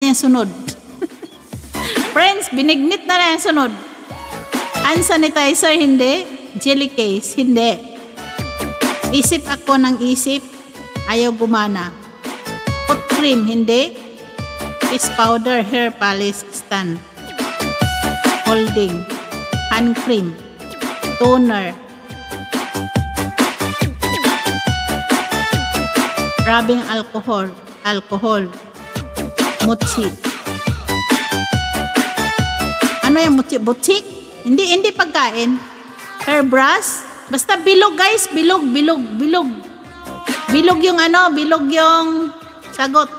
yung sunod. Friends, binignit na yung sunod. Hand sanitizer, hindi. Jelly case, hindi. Isip ako ng isip, ayaw gumana. Foot cream, hindi. Face powder, hair polish, stand. Holding. Hand cream. Toner. Rubbing alcohol. Mochi. Ano yung mochi? Buchik? Hindi pagkain. Hairbrush. Basta bilog guys. Bilog yung ano. Bilog yung sagot.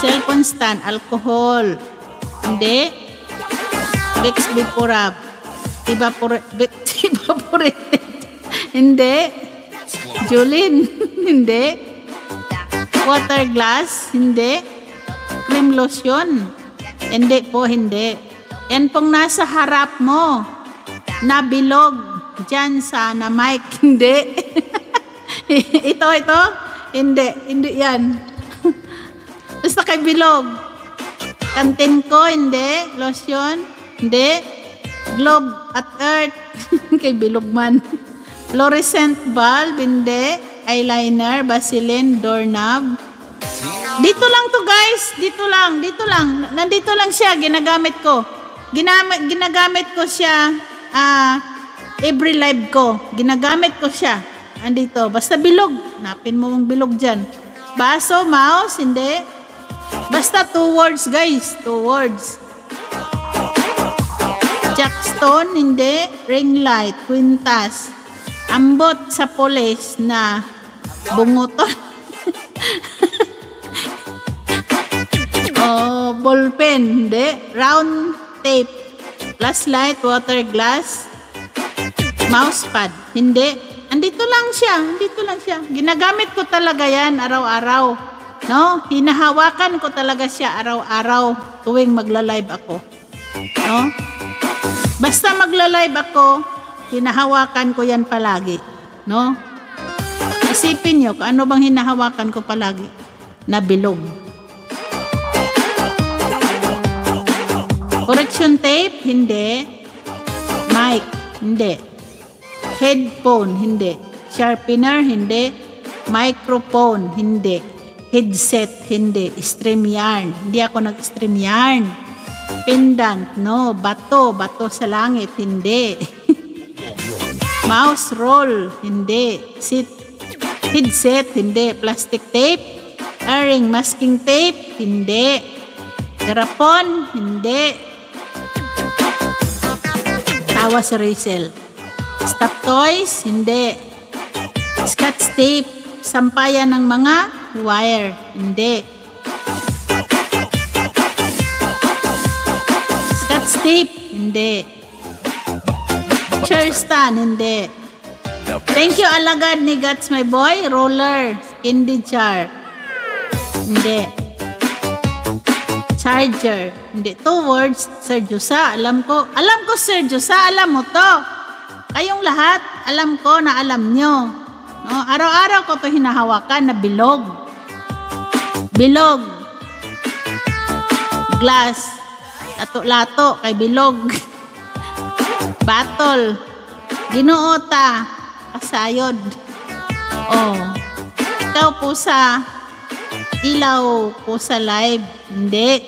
Cellphone stand. Alcohol. Hindi. Vicks Vaporub. Evaporated. Hindi. Julin. Hindi. Water glass. Hindi. Cream lotion. Hindi po, hindi. Yan pong nasa harap mo. Nabilog. Diyan sa na mic. Hindi. Ito. Hindi yan. Basta kay bilog. Kantin ko, hindi. Lotion. Hindi. Globe at Earth. Kay bilog man. Fluorescent bulb. Hindi. Eyeliner. Vaseline. Doorknob. Dito lang to guys. Dito lang. Nandito lang siya. Ginagamit ko. Ginagamit ko siya every live ko. Ginagamit ko siya. Andito. Basta bilog. Hanapin mo ang bilog dyan. Baso. Mouse. Hindi. Basta 2 words guys. 2 words. Jackstone, hindi. Ring light, kwintas. Ambot sa polis na bunguton. Ballpen, hindi. Round tape. Flashlight, water glass. Mousepad, hindi. Andito lang siya. Ginagamit ko talaga yan araw-araw. No? Hinahawakan ko talaga siya araw-araw tuwing magla-live ako. No? Basta magla-live ako, hinahawakan ko yan palagi. No? Isipin nyo, kung ano bang hinahawakan ko palagi? Na bilog. Correction tape? Hindi. Mic? Hindi. Headphone? Hindi. Sharpener? Hindi. Microphone? Hindi. Headset? Hindi. Stream yarn? Hindi ako nag-stream yarn. Pendant, no. Bato sa langit, hindi. Mouse roll, hindi. Headset, hindi. Plastic tape, earring, masking tape, hindi. Garapon, hindi. Tawa sa Rachel. Stop toys, hindi. Scotch tape, sampayan ng mga wire, hindi. Tape, hindi. Chair stand, hindi. Thank you, alagad ni Guts, my boy. Roller, candy jar, hindi. Charger, hindi. 2 words, Sir Jusa, alam ko, Sir Jusa, alam mo to. Kayong lahat, alam ko na alam nyo. No? Araw-araw ko to hinahawakan na bilog. Glass. Lato-lato kay bilog. Battle. Ginuota. Kasayod. Ikaw po sa ilaw po sa live. Hindi.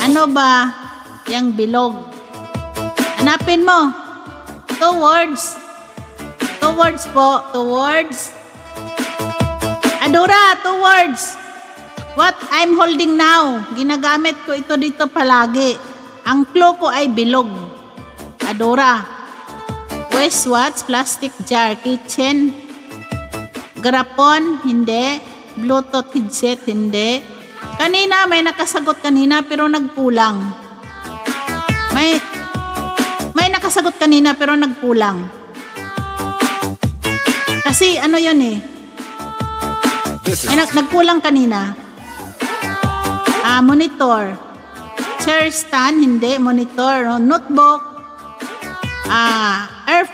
Ano ba yung bilog? Hanapin mo. 2 words. 2 words po. 2 words. Adora, 2 words. What I'm holding now, ginagamit ko ito dito palagi. Ang clue ko ay bilog. Adora. Wristwatch, plastic jar, kitchen. Garapon, hindi. Bluetooth headset, hindi. Kanina, may nakasagot kanina pero nagkulang. May nakasagot kanina pero nagkulang. Kasi ano yun eh. Nagkulang kanina. Monitor. Chair stand, hindi. Monitor. Notebook. Air